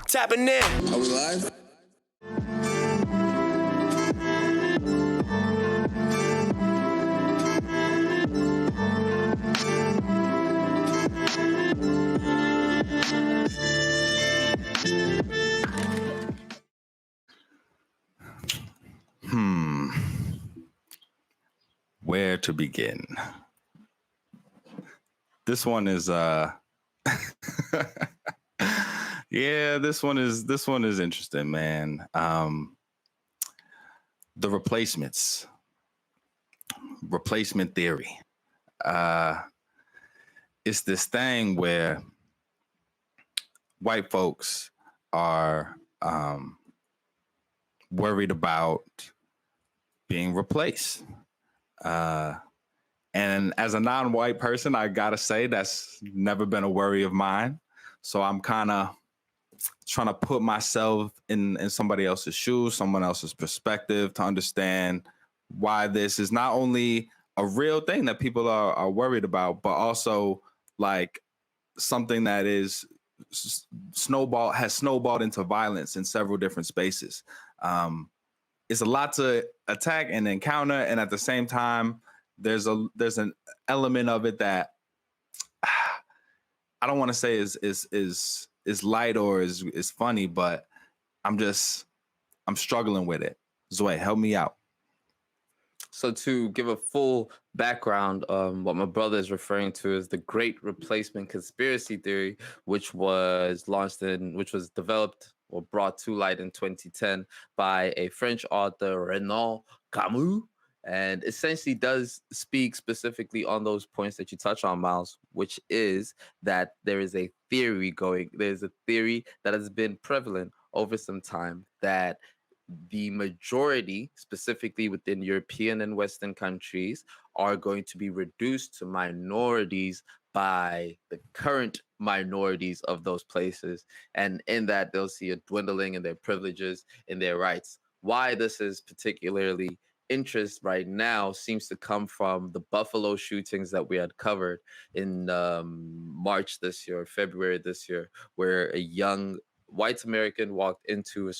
Tapping in. Are we live? Where to begin? This one is yeah, this one is interesting, man. The replacement theory. It's this thing where white folks are worried about being replaced. And as a non-white person, I gotta say that's never been a worry of mine. So I'm kind of trying to put myself in somebody else's shoes, someone else's perspective to understand why this is not only a real thing that people are worried about, but also like something that is has snowballed into violence in several different spaces. It's a lot to attack and encounter, and at the same time, there's an element of it that I don't want to say is light or is funny, but I'm struggling with it. Zoe, help me out. So to give a full background, what my brother is referring to is the Great Replacement Conspiracy Theory, which was developed or brought to light in 2010 by a French author, Renan Camus, and essentially does speak specifically on those points that you touch on, Miles, which is that there's a theory that has been prevalent over some time that the majority, specifically within European and Western countries, are going to be reduced to minorities by the current minorities of those places. And in that, they'll see a dwindling in their privileges, in their rights. Why this is particularly interest right now seems to come from the Buffalo shootings that we had covered in March this year, February this year, where a young white American walked into a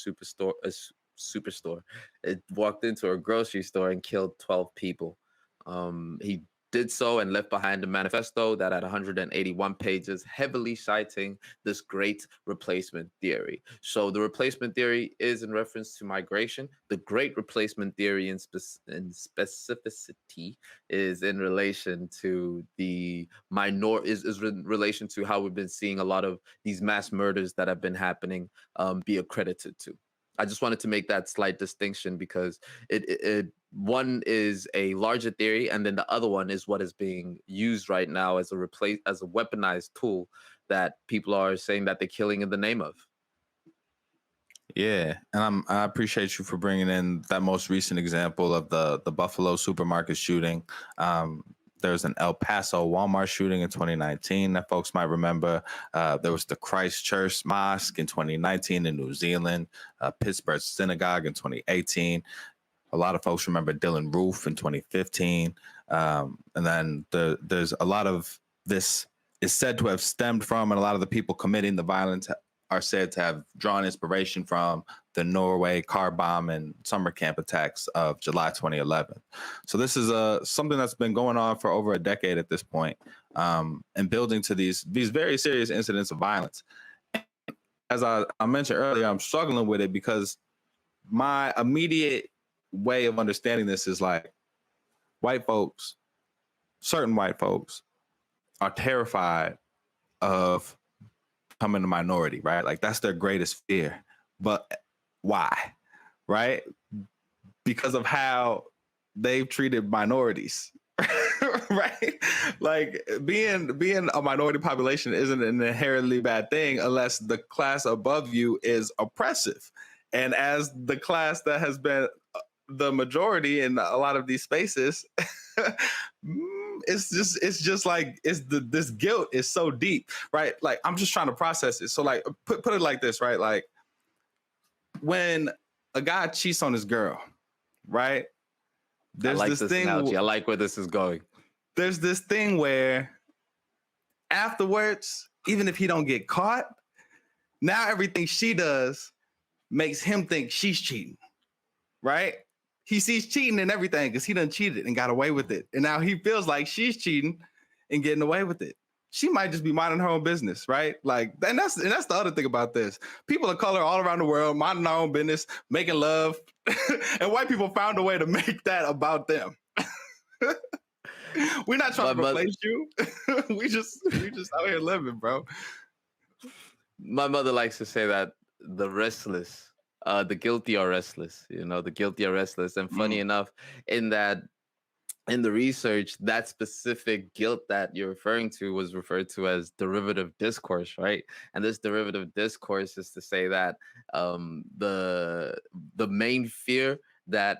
It walked into a grocery store and killed 12 people. He did so and left behind a manifesto that had 181 pages, heavily citing this great replacement theory. So the replacement theory is in reference to migration. The great replacement theory in specificity is in relation to the is in relation to how we've been seeing a lot of these mass murders that have been happening be accredited to. I just wanted to make that slight distinction because one is a larger theory, and then the other one is what is being used right now as a weaponized tool that people are saying that they're killing in the name of. Yeah, and I appreciate you for bringing in that most recent example of the Buffalo supermarket shooting. There's an El Paso Walmart shooting in 2019 that folks might remember. There was the Christchurch Mosque in 2019 in New Zealand, Pittsburgh Synagogue in 2018. A lot of folks remember Dylan Roof in 2015. And then there's a lot of this is said to have stemmed from, and a lot of the people committing the violence are said to have drawn inspiration from the Norway car bomb and summer camp attacks of July 2011. So this is something that's been going on for over a decade at this point, and building to these very serious incidents of violence. As I mentioned earlier, I'm struggling with it because my immediate way of understanding this is like certain white folks are terrified of becoming a minority, right? Like that's their greatest fear. But why? Right? Because of how they've treated minorities. Right? Like being a minority population isn't an inherently bad thing unless the class above you is oppressive. And as the class that has been the majority in a lot of these spaces, it's just like this guilt is so deep, right? Like I'm just trying to process it. So like put it like this, right? Like when a guy cheats on his girl, right? There's this thing. Analogy. I like where this is going. There's this thing where afterwards, even if he don't get caught, Now everything she does makes him think she's cheating, right? He sees cheating in everything because he done cheated and got away with it. And now he feels like she's cheating and getting away with it. She might just be minding her own business, right? Like, and that's the other thing about this. People of color all around the world minding their own business, making love, and white people found a way to make that about them. We're not trying to replace you. we just out here living, bro. My mother likes to say that the restless, the guilty are restless. The guilty are restless. And funny enough, in that in the research, that specific guilt that you're referring to was referred to as derivative discourse, right? And this derivative discourse is to say that the main fear that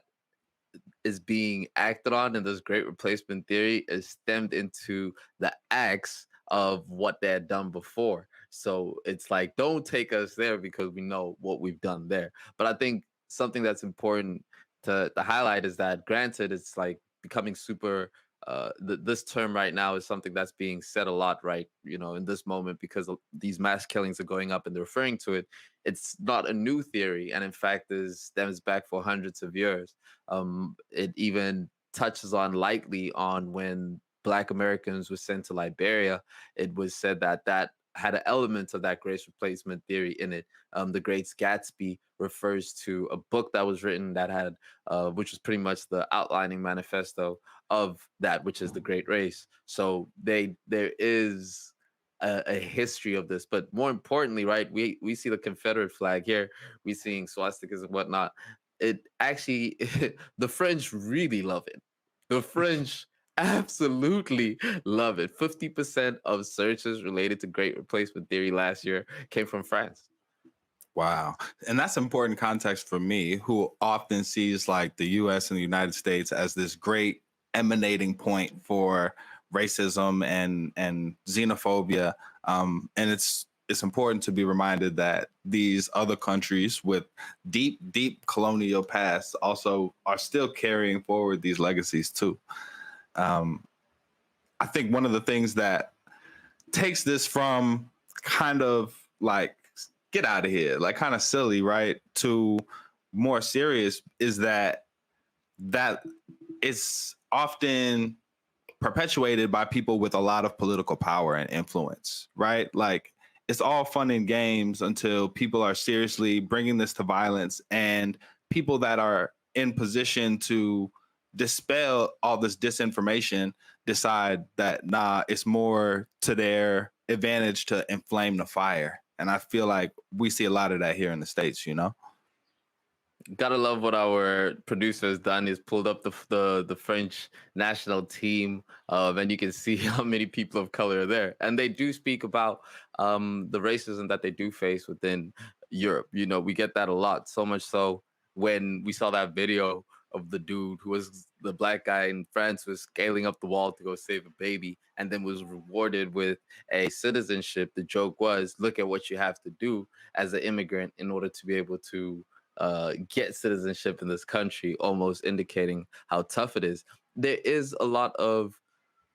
is being acted on in this great replacement theory is stemmed into the acts of what they had done before. So it's like, don't take us there because we know what we've done there. But I think something that's important to highlight is that, granted, it's like becoming super. This term right now is something that's being said a lot, right? In this moment, because these mass killings are going up and they're referring to it. It's not a new theory, and in fact, is stems back for hundreds of years. It even touches on lightly on when Black Americans were sent to Liberia. It was said that that had an element of that race replacement theory in it. The Great Gatsby refers to a book that was written that had, which was pretty much the outlining manifesto of that, which is the Great Race. So there is a history of this, but more importantly, right? We see the Confederate flag here. We seeing swastikas and whatnot. It actually, the French really love it. The French absolutely love it. 50% of searches related to Great Replacement Theory last year came from France. Wow. And that's important context for me, who often sees like the US and the United States as this great emanating point for racism and xenophobia. And it's important to be reminded that these other countries with deep colonial past also are still carrying forward these legacies too. Um, I think one of the things that takes this from kind of like get out of here, like kind of silly, right, to more serious is that it's often perpetuated by people with a lot of political power and influence, right? Like it's all fun and games until people are seriously bringing this to violence, and people that are in position to dispel all this disinformation decide that nah, it's more to their advantage to inflame the fire. And I feel like we see a lot of that here in the States, you know? Gotta love what our producer has done. Is pulled up the French national team, and you can see how many people of color are there. And they do speak about the racism that they do face within Europe. We get that a lot. So much so, when we saw that video of the dude who was the Black guy in France, was scaling up the wall to go save a baby, and then was rewarded with a citizenship. The joke was, look at what you have to do as an immigrant in order to be able to get citizenship in this country, almost indicating how tough it is. There is a lot of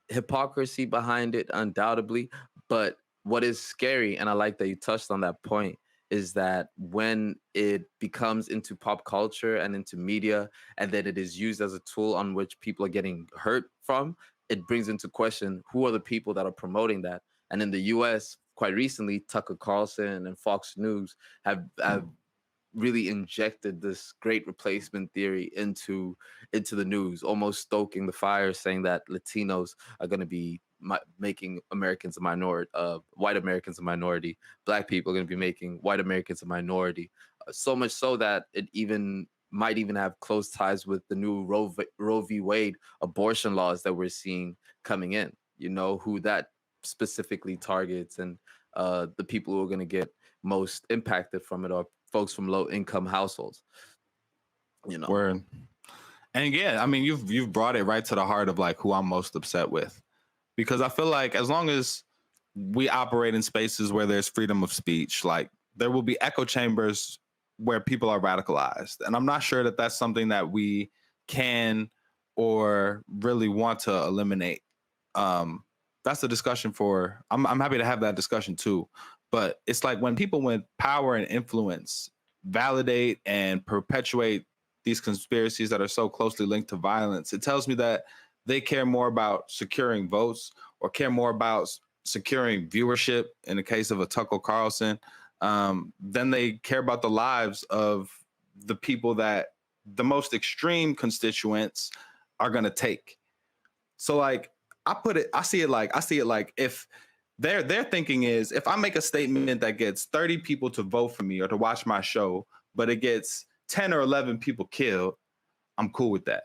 hypocrisy behind it, undoubtedly. But what is scary, and I like that you touched on that point, is that when it becomes into pop culture and into media, and then it is used as a tool on which people are getting hurt from, it brings into question who are the people that are promoting that. And in the US, quite recently, Tucker Carlson and Fox News have really injected this great replacement theory into the news, almost stoking the fire, saying that Latinos are going to be making Americans a minority, white Americans a minority, Black people are going to be making white Americans a minority. So much so that it even might even have close ties with the new Roe v. Wade abortion laws that we're seeing coming in. Who that specifically targets, and the people who are going to get most impacted from it are folks from low income households. Word. And yeah, I mean, you've brought it right to the heart of like who I'm most upset with, because I feel like as long as we operate in spaces where there's freedom of speech, like there will be echo chambers where people are radicalized, and I'm not sure that that's something that we can or really want to eliminate. That's a discussion for. I'm happy to have that discussion too, But it's like when people with power and influence validate and perpetuate these conspiracies that are so closely linked to violence, it tells me that they care more about securing votes or care more about securing viewership in the case of a Tucker Carlson, than they care about the lives of the people that the most extreme constituents are going to take. So like I see it like if their thinking is if I make a statement that gets 30 people to vote for me or to watch my show, but it gets 10 or 11 people killed, I'm cool with that.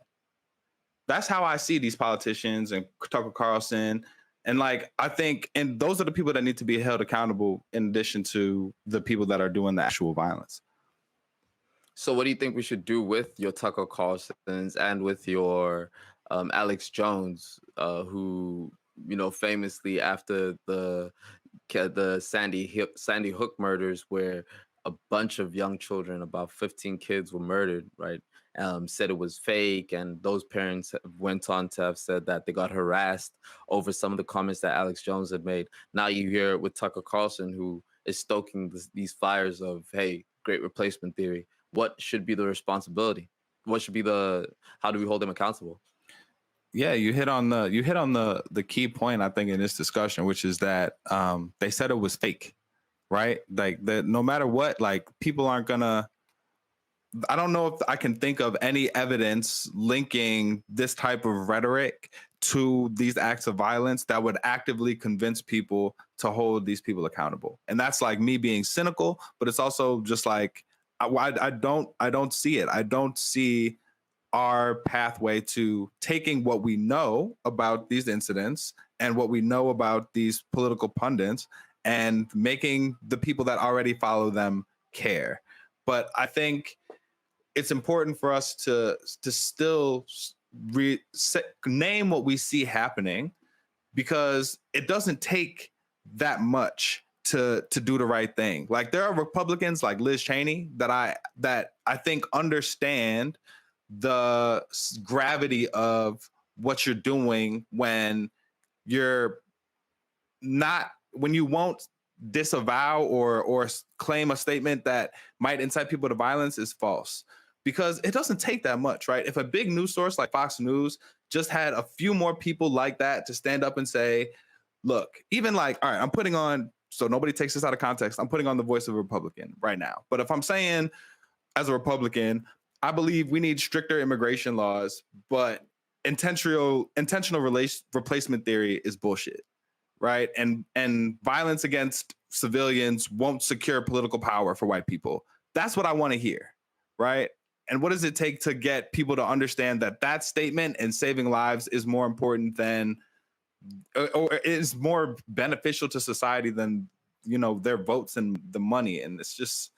That's how I see these politicians and Tucker Carlson. And like I think, and those are the people that need to be held accountable in addition to the people that are doing the actual violence. So, what do you think we should do with your Tucker Carlsons and with your Alex Jones, who famously after the Sandy Hook murders, where a bunch of young children, about 15 kids, were murdered, right? Said it was fake, and those parents went on to have said that they got harassed over some of the comments that Alex Jones had made. Now you hear it with Tucker Carlson, who is stoking these fires of, hey, great replacement theory. What should be the responsibility? What should be how do we hold them accountable? Yeah, you hit on the key point I think in this discussion, which is that they said it was fake, right? Like that no matter what, like people aren't gonna. I don't know if I can think of any evidence linking this type of rhetoric to these acts of violence that would actively convince people to hold these people accountable. And that's like me being cynical, but it's also just like I don't see it. I don't see our pathway to taking what we know about these incidents and what we know about these political pundits and making the people that already follow them care. But I think it's important for us to still name what we see happening, because it doesn't take that much to do the right thing. Like there are Republicans like Liz Cheney that I think understand the gravity of what you're doing when you're not when you won't disavow or claim a statement that might incite people to violence is false, because it doesn't take that much, right? If a big news source like Fox News just had a few more people like that to stand up and say, look, even like, all right, I'm putting on, so nobody takes this out of context, I'm putting on the voice of a Republican right now, but if I'm saying as a Republican, I believe we need stricter immigration laws, but intentional replacement theory is bullshit, right? And violence against civilians won't secure political power for white people. That's what I want to hear, right? And what does it take to get people to understand that that statement and saving lives is more important than, or is more beneficial to society than their votes and the money? And it's just,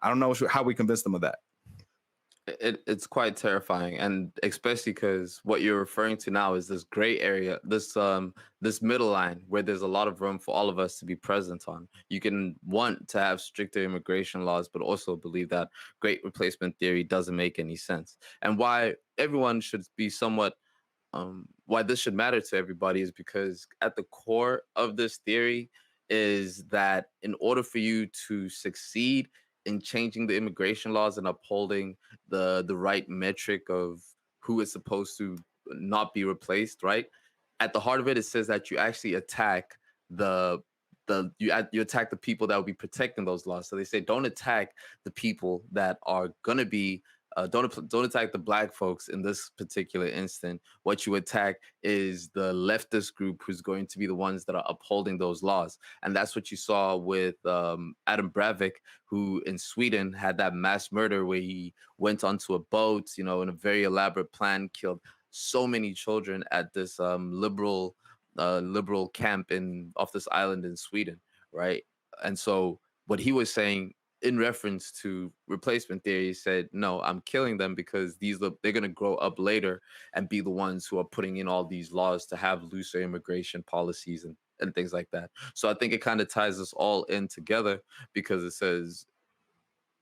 I don't know how we convince them of that. It's quite terrifying, and especially because what you're referring to now is this gray area, this middle line where there's a lot of room for all of us to be present on. You can want to have stricter immigration laws, but also believe that great replacement theory doesn't make any sense. And why everyone should be somewhat why this should matter to everybody is because at the core of this theory is that in order for you to succeed in changing the immigration laws and upholding the right metric of who is supposed to not be replaced, right? At the heart of it, it says that you actually attack the you attack the people that will be protecting those laws. So they say don't attack the people that are gonna be don't attack the black folks in this particular instant. What you attack is the leftist group who's going to be the ones that are upholding those laws, and that's what you saw with Adam Breivik, who in Sweden had that mass murder where he went onto a boat, in a very elaborate plan, killed so many children at this liberal camp in off this island in Sweden, right? And so what he was saying in reference to replacement theory, he said, "No, I'm killing them because they're going to grow up later and be the ones who are putting in all these laws to have looser immigration policies and things like that." So I think it kind of ties us all in together because it says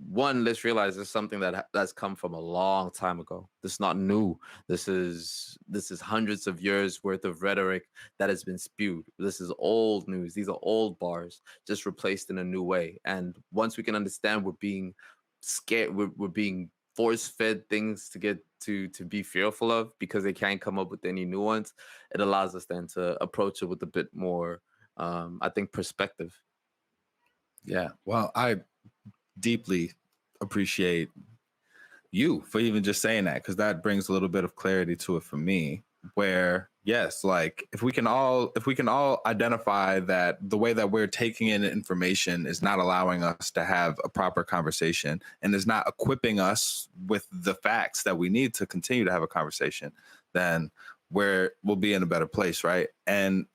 one, let's realize it's something that's come from a long time ago. This is not new. This is hundreds of years worth of rhetoric that has been spewed. This is old news. These are old bars, just replaced in a new way. And once we can understand we're being scared, we're being force fed things to get to be fearful of because they can't come up with any new ones. It allows us then to approach it with a bit more, I think, perspective. Yeah. Well, I deeply appreciate you for even just saying that, because that brings a little bit of clarity to it for me, where yes, like if we can all identify that the way that we're taking in information is not allowing us to have a proper conversation and is not equipping us with the facts that we need to continue to have a conversation, then we'll be in a better place, right? And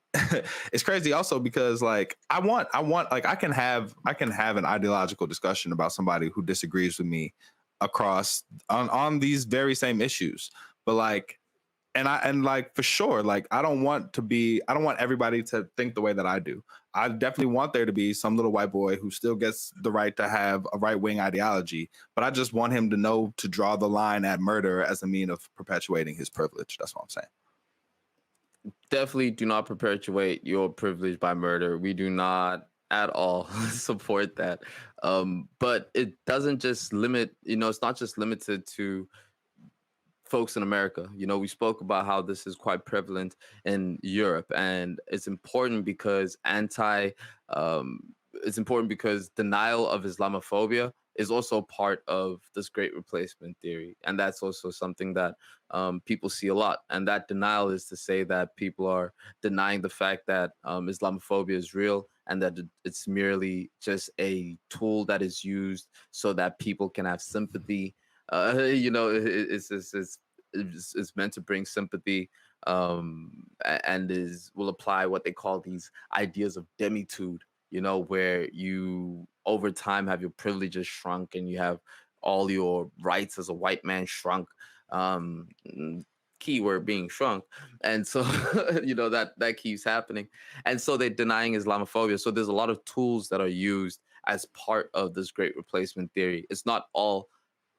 it's crazy also because like I want like I can have an ideological discussion about somebody who disagrees with me across on these very same issues, but like and like for sure, like I don't want everybody to think the way that I do. I definitely want there to be some little white boy who still gets the right to have a right wing ideology, but I just want him to know to draw the line at murder as a mean of perpetuating his privilege. That's what I'm saying. Definitely do not perpetuate your privilege by murder. We do not at all support that. But it doesn't just limit, it's not just limited to folks in America. We spoke about how this is quite prevalent in Europe, and um, it's important because denial of Islamophobia is also part of this great replacement theory, and that's also something that people see a lot. And that denial is to say that people are denying the fact that Islamophobia is real and that it's merely just a tool that is used so that people can have sympathy. It's meant to bring sympathy, and is will apply what they call these ideas of demitude, where you over time have your privileges shrunk and you have all your rights as a white man shrunk. Keyword being shrunk. And so that keeps happening, and so they're denying Islamophobia. So there's a lot of tools that are used as part of this great replacement theory. It's not all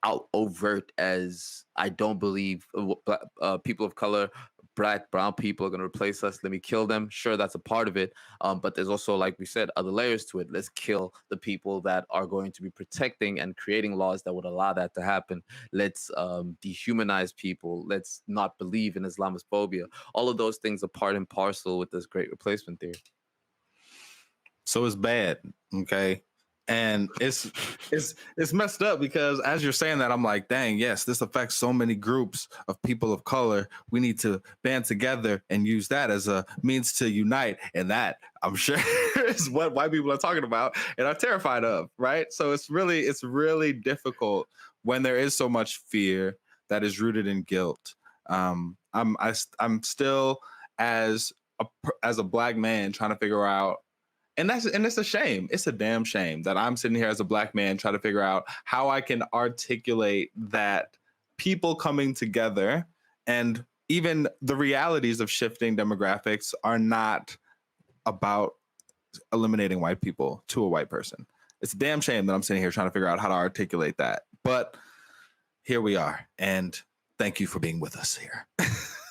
out overt as I don't believe people of color, black, brown people are going to replace us. Let me kill them. Sure, that's a part of it. But there's also, like we said, other layers to it. Let's kill the people that are going to be protecting and creating laws that would allow that to happen. Let's dehumanize people. Let's not believe in Islamophobia. All of those things are part and parcel with this great replacement theory. So it's bad, okay? And it's messed up because as you're saying that, I'm like, dang, yes, this affects so many groups of people of color. We need to band together and use that as a means to unite. And that, I'm sure, is what white people are talking about and are terrified of, right? So it's really difficult when there is so much fear that is rooted in guilt. I'm still as as a black man trying to figure out, and it's a shame. It's a damn shame that I'm sitting here as a black man trying to figure out how I can articulate that people coming together and even the realities of shifting demographics are not about eliminating white people to a white person. It's a damn shame that I'm sitting here trying to figure out how to articulate that. But here we are, and thank you for being with us here.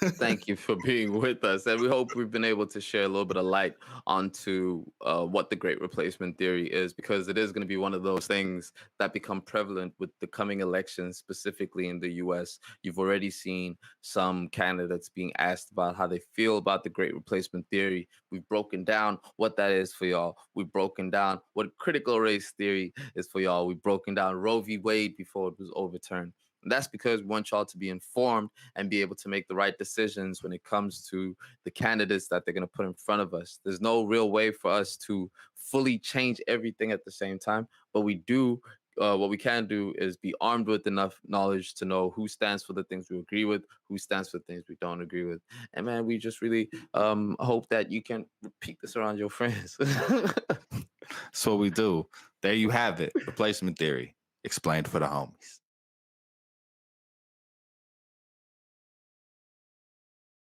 Thank you for being with us. And we hope we've been able to share a little bit of light onto what the great replacement theory is, because it is going to be one of those things that become prevalent with the coming elections, specifically in the US. You've already seen some candidates being asked about how they feel about the great replacement theory. We've broken down what that is for y'all. We've broken down what critical race theory is for y'all. We've broken down Roe v. Wade before it was overturned. And that's because we want y'all to be informed and be able to make the right decisions when it comes to the candidates that they're going to put in front of us. There's no real way for us to fully change everything at the same time, but we do. What we can do is be armed with enough knowledge to know who stands for the things we agree with, who stands for things we don't agree with. And man, we just really hope that you can repeat this around your friends. So we do. There you have it. Replacement theory explained for the homies.